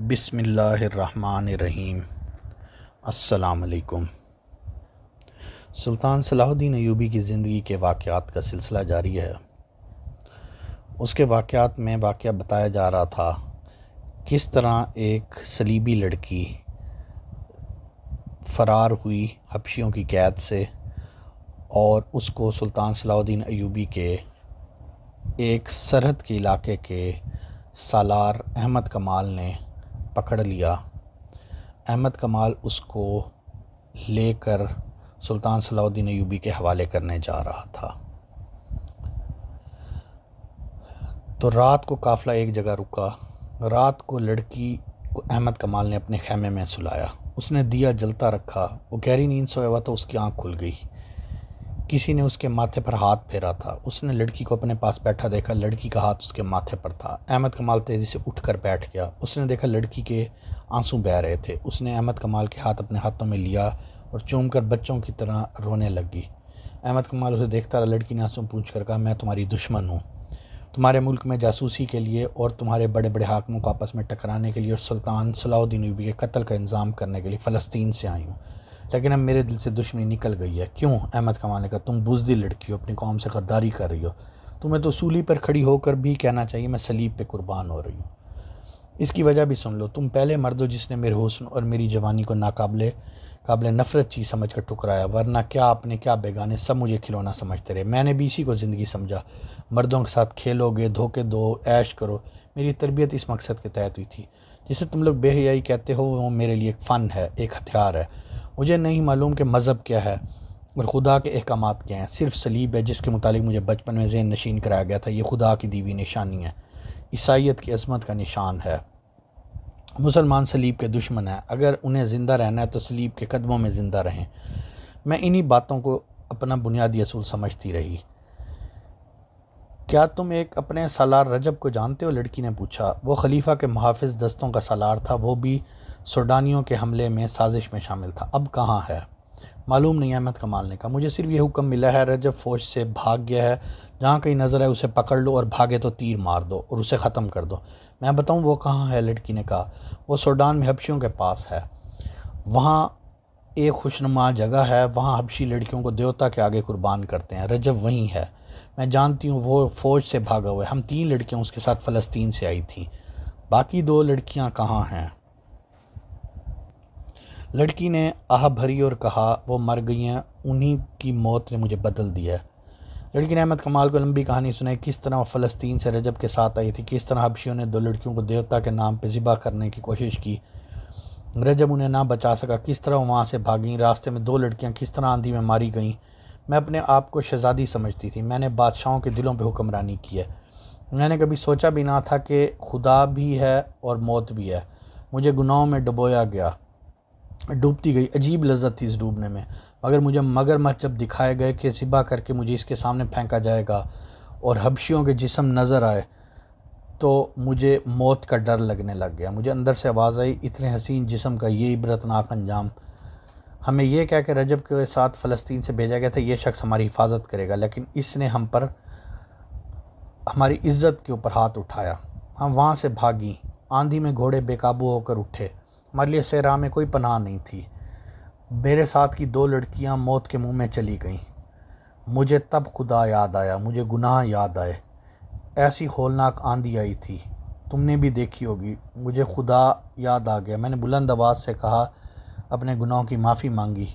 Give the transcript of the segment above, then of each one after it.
بسم اللہ الرحمن الرحیم۔ السلام علیکم۔ سلطان صلاح الدین ایوبی کی زندگی کے واقعات کا سلسلہ جاری ہے۔ اس کے واقعات میں واقعہ بتایا جا رہا تھا کس طرح ایک صلیبی لڑکی فرار ہوئی حبشیوں کی قید سے، اور اس کو سلطان صلاح الدین ایوبی کے ایک سرحد کے علاقے کے سالار احمد کمال نے پکڑ لیا۔ احمد کمال اس کو لے کر سلطان صلاح الدین ایوبی کے حوالے کرنے جا رہا تھا۔ تو رات کو قافلہ ایک جگہ رکا۔ رات کو لڑکی کو احمد کمال نے اپنے خیمے میں سلایا۔ اس نے دیا جلتا رکھا۔ وہ گہری نیند سویا ہوا تو اس کی آنکھ کھل گئی۔ کسی نے اس کے ماتھے پر ہاتھ پھیرا تھا۔ اس نے لڑکی کو اپنے پاس بیٹھا دیکھا۔ لڑکی کا ہاتھ اس کے ماتھے پر تھا۔ احمد کمال تیزی سے اٹھ کر بیٹھ گیا۔ اس نے دیکھا لڑکی کے آنسو بہہ رہے تھے۔ اس نے احمد کمال کے ہاتھ اپنے ہاتھوں میں لیا اور چوم کر بچوں کی طرح رونے لگی۔ احمد کمال اسے دیکھتا رہا۔ لڑکی نے آنسو پونچھ کر کہا، میں تمہاری دشمن ہوں۔ تمہارے ملک میں جاسوسی کے لیے اور تمہارے بڑے بڑے حاکموں کو آپس میں ٹکرانے کے لیے اور سلطان صلاح الدین ایوبی کے قتل کا انتظام کرنے کے لیے فلسطین سے آئی ہوں، لیکن اب میرے دل سے دشمنی نکل گئی ہے۔ کیوں؟ احمد کمال نے کہا، تم بزدل لڑکی ہو، اپنی قوم سے غداری کر رہی ہو۔ تمہیں تو سولی پر کھڑی ہو کر بھی کہنا چاہیے میں صلیب پہ قربان ہو رہی ہوں۔ اس کی وجہ بھی سن لو۔ تم پہلے مرد ہو جس نے میرے حسن اور میری جوانی کو قابل نفرت چیز سمجھ کر ٹکرایا، ورنہ کیا آپ نے کیا بیگانے سب مجھے کھلونا سمجھتے رہے۔ میں نے بھی اسی کو زندگی سمجھا، مردوں کے ساتھ کھیلو گے، دھوکے دو، عیش کرو۔ میری تربیت اس مقصد کے تحت ہوئی تھی۔ جسے تم لوگ بے حیائی کہتے ہو وہ میرے لیے ایک فن ہے، ایک ہتھیار ہے۔ مجھے نہیں معلوم کہ مذہب کیا ہے اور خدا کے احکامات کیا ہیں، صرف صلیب ہے جس کے متعلق مجھے بچپن میں ذہن نشین کرایا گیا تھا۔ یہ خدا کی دی ہوئی نشانی ہے، عیسائیت کی عظمت کا نشان ہے۔ مسلمان صلیب کے دشمن ہیں، اگر انہیں زندہ رہنا ہے تو صلیب کے قدموں میں زندہ رہیں۔ میں انہی باتوں کو اپنا بنیادی اصول سمجھتی رہی۔ کیا تم ایک اپنے سالار رجب کو جانتے ہو؟ لڑکی نے پوچھا۔ وہ خلیفہ کے محافظ دستوں کا سالار تھا، وہ بھی سوڈانیوں کے حملے میں سازش میں شامل تھا۔ اب کہاں ہے؟ معلوم نہیں، احمد کمال نے کہا۔ مجھے صرف یہ حکم ملا ہے، رجب فوج سے بھاگ گیا ہے، جہاں کہیں نظر آئے اسے پکڑ لو اور بھاگے تو تیر مار دو اور اسے ختم کر دو۔ میں بتاؤں وہ کہاں ہے؟ لڑکی نے کہا۔ وہ سوڈان میں حبشیوں کے پاس ہے، وہاں ایک خوشنما جگہ ہے، وہاں حبشی لڑکیوں کو دیوتا کے آگے قربان کرتے ہیں۔ رجب وہیں ہے، میں جانتی ہوں، وہ فوج سے بھاگا ہوا ہے۔ ہم 3 لڑکیاں اس کے ساتھ فلسطین سے آئی تھیں۔ باقی 2 لڑکیاں کہاں ہیں؟ لڑکی نے آہ بھری اور کہا، وہ مر گئی ہیں، انہی کی موت نے مجھے بدل دیا ہے۔ لڑکی نے احمد کمال کو لمبی کہانی سنائی، کس طرح وہ فلسطین سے رجب کے ساتھ آئی تھی، کس طرح حبشیوں نے 2 لڑکیوں کو دیوتا کے نام پہ ذبح کرنے کی کوشش کی، رجب انہیں نہ بچا سکا، کس طرح وہ وہاں سے بھاگیں، راستے میں 2 لڑکیاں کس طرح آندھی میں ماری گئیں۔ میں اپنے آپ کو شہزادی سمجھتی تھی، میں نے بادشاہوں کے دلوں پہ حکمرانی کی ہے۔ میں نے کبھی سوچا بھی نہ تھا کہ خدا بھی ہے اور موت بھی ہے۔ مجھے گناہوں میں ڈبویا گیا، ڈوبتی گئی، عجیب لذت تھی اس ڈوبنے میں، مگر مجھے مگرمچھ جب دکھائے گئے کہ ذبح کر کے مجھے اس کے سامنے پھینکا جائے گا اور حبشیوں کے جسم نظر آئے تو مجھے موت کا ڈر لگنے لگ گیا۔ مجھے اندر سے آواز آئی، اتنے حسین جسم کا یہ عبرتناک انجام۔ ہمیں یہ کہہ کہ رجب کے ساتھ فلسطین سے بھیجا گیا تھا، یہ شخص ہماری حفاظت کرے گا، لیکن اس نے ہم پر ہماری عزت کے اوپر ہاتھ اٹھایا۔ ہم وہاں سے بھاگیں، آندھی میں گھوڑے بے قابو ہو کر اٹھے، ہمارے لیے صحرا میں کوئی پناہ نہیں تھی۔ میرے ساتھ کی 2 لڑکیاں موت کے منہ میں چلی گئیں۔ مجھے تب خدا یاد آیا، مجھے گناہ یاد آئے۔ ایسی ہولناک آندھی آئی تھی، تم نے بھی دیکھی ہوگی۔ مجھے خدا یاد آ گیا۔ میں نے بلند آواز سے کہا، اپنے گناہوں کی معافی مانگی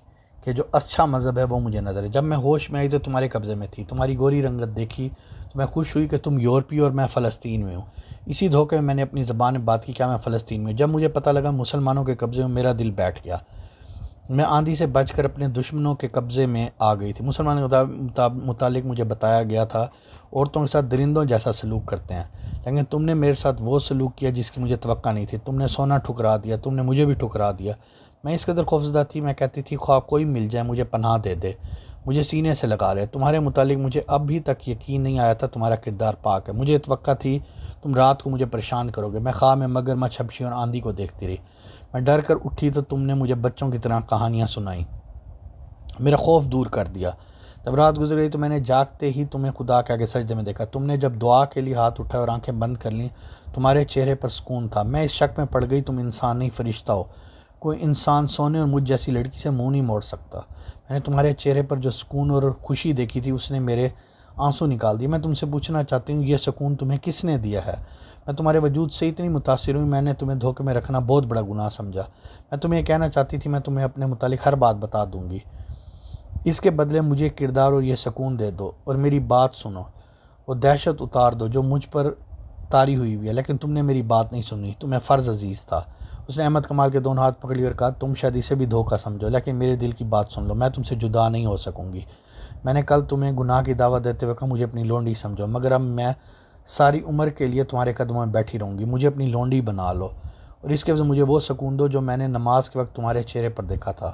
کہ جو اچھا مذہب ہے وہ مجھے نظر ہے۔ جب میں ہوش میں آئی تو تمہارے قبضے میں تھی، تمہاری گوری رنگت دیکھی تو میں خوش ہوئی کہ تم یورپی اور میں فلسطین میں ہوں۔ اسی دھوکے میں نے اپنی زبان میں بات کی، کیا میں فلسطین میں ہوں۔ جب مجھے پتہ لگا مسلمانوں کے قبضے میں، میرا دل بیٹھ گیا۔ میں آندھی سے بچ کر اپنے دشمنوں کے قبضے میں آ گئی تھی۔ مسلمانوں کے متعلق مجھے بتایا گیا تھا عورتوں کے ساتھ درندوں جیسا سلوک کرتے ہیں، لیکن تم نے میرے ساتھ وہ سلوک کیا جس کی مجھے توقع نہیں تھی۔ تم نے سونا ٹھکرا دیا، تم نے مجھے بھی ٹھکرا دیا۔ میں اس قدر خوفزدہ تھی، میں کہتی تھی خواہ کوئی مل جائے مجھے پناہ دے دے، مجھے سینے سے لگا لے۔ تمہارے متعلق مجھے ابھی تک یقین نہیں آیا تھا، تمہارا کردار پاک ہے۔ مجھے توقع تھی تم رات کو مجھے پریشان کرو گے۔ میں خواب میں مگرمچھ، حبشی اور آندھی کو دیکھتی رہی۔ میں ڈر کر اٹھی تو تم نے مجھے بچوں کی طرح کہانیاں سنائیں، میرا خوف دور کر دیا۔ جب رات گزر گئی تو میں نے جاگتے ہی تمہیں خدا کے آگے سجدے میں دیکھا، تم نے جب دعا کے لیے ہاتھ اٹھائے اور آنکھیں بند کر لیں تمہارے چہرے پر سکون تھا۔ میں اس شک میں پڑ گئی تم انسان نہیں فرشتہ ہو، کوئی انسان سونے اور مجھ جیسی لڑکی سے منہ نہیں موڑ سکتا۔ میں نے تمہارے چہرے پر جو سکون اور خوشی دیکھی تھی اس نے میرے آنسو نکال دیے۔ میں تم سے پوچھنا چاہتی ہوں یہ سکون تمہیں کس نے دیا ہے؟ میں تمہارے وجود سے اتنی متاثر ہوئی، میں نے تمہیں دھوکے میں رکھنا بہت بڑا گناہ سمجھا۔ میں تمہیں یہ کہنا چاہتی تھی میں تمہیں اپنے متعلق ہر بات بتا دوں گی، اس کے بدلے مجھے کردار اور یہ سکون دے دو اور میری بات سنو، وہ دہشت اتار دو جو مجھ پر طاری ہوئی ہے۔ لیکن تم نے میری بات نہیں سنی، تمہیں فرض عزیز تھا۔ اس نے احمد کمال کے دونوں ہاتھ پکڑ لیے اور کہا تم شاید اسے بھی دھوکہ سمجھو، لیکن میرے دل کی بات سن لو، میں تم سے جدا نہیں ہو سکوں گی۔ میں نے کل تمہیں گناہ کی دعوت دیتے ہوئے کہا مجھے اپنی لونڈی سمجھو، مگر اب میں ساری عمر کے لیے تمہارے قدموں میں بیٹھی رہوں گی، مجھے اپنی لونڈی بنا لو اور اس کے وجہ مجھے وہ سکون دو جو میں نے نماز کے وقت تمہارے چہرے پر دیکھا تھا۔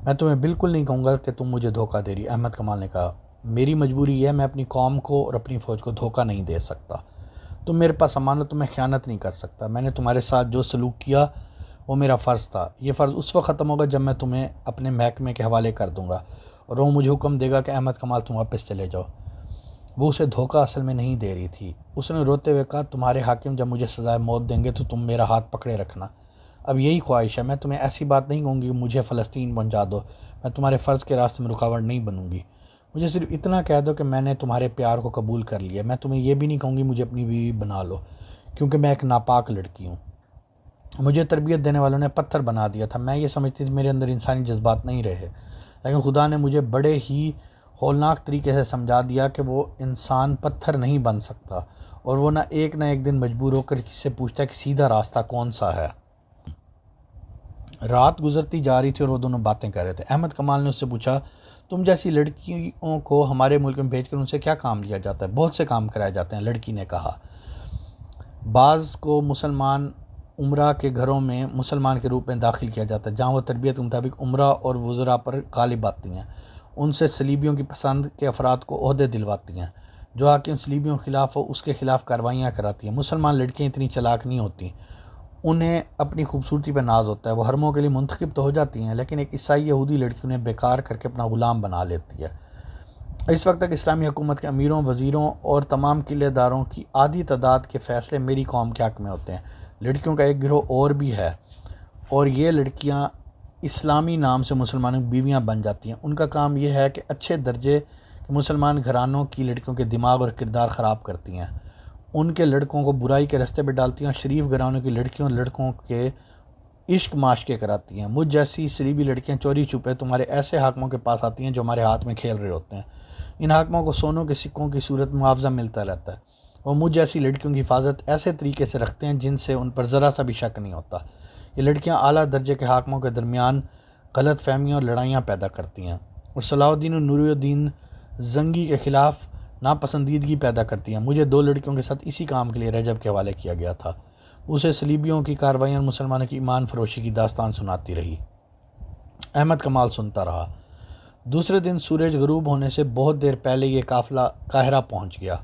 میں تمہیں بالکل نہیں کہوں گا کہ تم مجھے دھوکہ دے رہی۔ احمد کمال نے کہا میری مجبوری یہ ہے، میں اپنی قوم کو اور اپنی فوج کو دھوکہ نہیں دے سکتا۔ تم میرے پاس امانت، میں خیانت نہیں کر سکتا۔ میں نے تمہارے ساتھ جو سلوک کیا وہ میرا فرض تھا، یہ فرض اس وقت ختم ہوگا جب میں تمہیں اپنے محکمے کے حوالے کر دوں گا اور وہ مجھے حکم دے گا کہ احمد کمال تم واپس چلے جاؤ۔ وہ اسے دھوکہ اصل میں نہیں دے رہی تھی۔ اس نے روتے ہوئے کہا تمہارے حاکم جب مجھے سزائے موت دیں گے تو تم میرا ہاتھ پکڑے رکھنا۔ اب یہی خواہش ہے، میں تمہیں ایسی بات نہیں کہوں گی مجھے فلسطین پہنچا دو، میں تمہارے فرض کے راستے میں رکاوٹ نہیں بنوں گی۔ مجھے صرف اتنا کہہ دو کہ میں نے تمہارے پیار کو قبول کر لیا۔ میں تمہیں یہ بھی نہیں کہوں گی مجھے اپنی بیوی بنا لو، کیونکہ میں ایک ناپاک لڑکی ہوں۔ مجھے تربیت دینے والوں نے پتھر بنا دیا تھا، میں یہ سمجھتی تھی میرے اندر انسانی جذبات نہیں رہے، لیکن خدا نے مجھے بڑے ہی ہولناک طریقے سے سمجھا دیا کہ وہ انسان پتھر نہیں بن سکتا اور وہ نہ ایک دن مجبور ہو کر کسی سے پوچھتا ہے کہ سیدھا راستہ کون سا ہے۔ رات گزرتی جا رہی تھی اور وہ دونوں باتیں کر رہے تھے۔ احمد کمال نے اس سے پوچھا تم جیسی لڑکیوں کو ہمارے ملک میں بھیج کر ان سے کیا کام لیا جاتا ہے؟ بہت سے کام کرائے جاتے ہیں، لڑکی نے کہا۔ بعض کو مسلمان عمرہ کے گھروں میں مسلمان کے روپ میں داخل کیا جاتا ہے، جہاں وہ تربیت کے مطابق عمرہ اور وزراء پر غالب آتی ہیں، ان سے صلیبیوں کی پسند کے افراد کو عہدے دلواتی ہیں، جو حاکم صلیبیوں کے خلاف ہو اس کے خلاف کارروائیاں کراتی ہیں۔ مسلمان لڑکیاں اتنی چلاک نہیں ہوتی، انہیں اپنی خوبصورتی پہ ناز ہوتا ہے، وہ حرموں کے لیے منتخب تو ہو جاتی ہیں لیکن ایک عیسائی یہودی لڑکی انہیں بیکار کر کے اپنا غلام بنا لیتی ہے۔ اس وقت تک اسلامی حکومت کے امیروں، وزیروں اور تمام قلعے داروں کی آدھی تعداد کے فیصلے میری قوم کے حق میں ہوتے ہیں۔ لڑکیوں کا ایک گروہ اور بھی ہے اور یہ لڑکیاں اسلامی نام سے مسلمانوں کی بیویاں بن جاتی ہیں۔ ان کا کام یہ ہے کہ اچھے درجے کے مسلمان گھرانوں کی لڑکیوں کے دماغ اور کردار خراب کرتی ہیں، ان کے لڑکوں کو برائی کے راستے پہ ڈالتی ہیں اور شریف گھرانوں کی لڑکیوں اور لڑکوں کے عشق معاشقے کراتی ہیں۔ مجھ جیسی صلیبی لڑکیاں چوری چھپے تمہارے ایسے حاکموں کے پاس آتی ہیں جو ہمارے ہاتھ میں کھیل رہے ہوتے ہیں۔ ان حاکموں کو سونوں کے سکوں کی صورت معاوضہ ملتا رہتا ہے، وہ مجھ جیسی لڑکیوں کی حفاظت ایسے طریقے سے رکھتے ہیں جن سے ان پر ذرا سا بھی شک نہیں ہوتا۔ یہ لڑکیاں اعلیٰ درجے کے حاکموں کے درمیان غلط فہمیاں اور لڑائیاں پیدا کرتی ہیں اور صلاح الدین اور نور الدین زنگی کے خلاف ناپسندیدگی پیدا کرتی ہیں۔ مجھے 2 لڑکیوں کے ساتھ اسی کام کے لیے رجب کے حوالے کیا گیا تھا۔ اسے صلیبیوں کی کارروائیاں اور مسلمانوں کی ایمان فروشی کی داستان سناتی رہی۔ احمد کمال سنتا رہا۔ دوسرے دن سورج غروب ہونے سے بہت دیر پہلے یہ قافلہ قاہرہ پہنچ گیا۔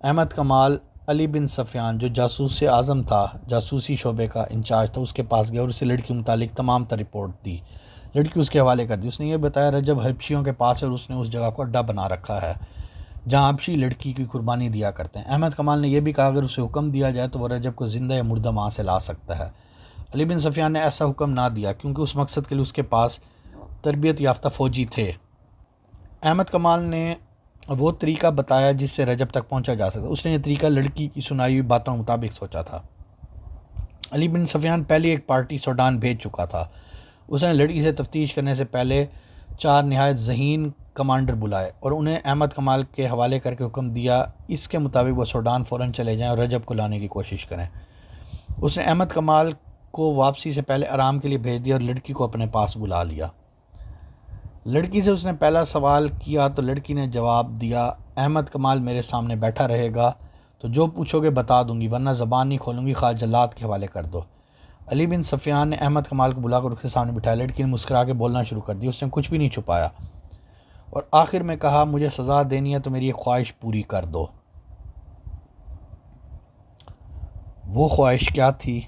احمد کمال علی بن سفیان جو جاسوس اعظم تھا، جاسوسی شعبے کا انچارج تھا، اس کے پاس گیا اور اسے لڑکی کے متعلق تمام تر رپورٹ دی۔ لڑکی اس کے حوالے کر دی۔ اس نے یہ بتایا رجب حبشیوں کے پاس ہے اور اس نے اس جگہ کو اڈا بنا رکھا ہے جہاں حبشی لڑکی کی قربانی دیا کرتے ہیں۔ احمد کمال نے یہ بھی کہا اگر اسے حکم دیا جائے تو وہ رجب کو زندہ یا مردہ وہاں سے لا سکتا ہے۔ علی بن سفیان نے ایسا حکم نہ دیا کیونکہ اس مقصد کے لیے اس کے پاس تربیت یافتہ فوجی تھے۔ احمد کمال نے وہ طریقہ بتایا جس سے رجب تک پہنچا جا سکتا۔ اس نے یہ طریقہ لڑکی کی سنائی ہوئی باتوں کے مطابق سوچا تھا۔ علی بن سفیان پہلی ایک پارٹی سوڈان بھیج چکا تھا۔ اس نے لڑکی سے تفتیش کرنے سے پہلے 4 نہایت ذہین کمانڈر بلائے اور انہیں احمد کمال کے حوالے کر کے حکم دیا اس کے مطابق وہ سوڈان فوراً چلے جائیں اور رجب کو لانے کی کوشش کریں۔ اس نے احمد کمال کو واپسی سے پہلے آرام کے لیے بھیج دیا اور لڑکی کو اپنے پاس بلا لیا۔ لڑکی سے اس نے پہلا سوال کیا تو لڑکی نے جواب دیا احمد کمال میرے سامنے بیٹھا رہے گا تو جو پوچھو گے بتا دوں گی، ورنہ زبان نہیں کھولوں گی، خواہ جلاد کے حوالے کر دو۔ علی بن سفیان نے احمد کمال کو بلا کر اس کے سامنے بٹھایا۔ لڑکی نے مسکرا کے بولنا شروع کر دی، اس نے کچھ بھی نہیں چھپایا اور آخر میں کہا مجھے سزا دینی ہے تو میری ایک خواہش پوری کر دو۔ وہ خواہش کیا تھی؟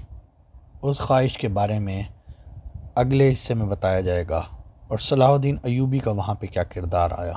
اس خواہش کے بارے میں اگلے حصے میں بتایا جائے گا اور صلاح الدین ایوبی کا وہاں پہ کیا کردار آیا۔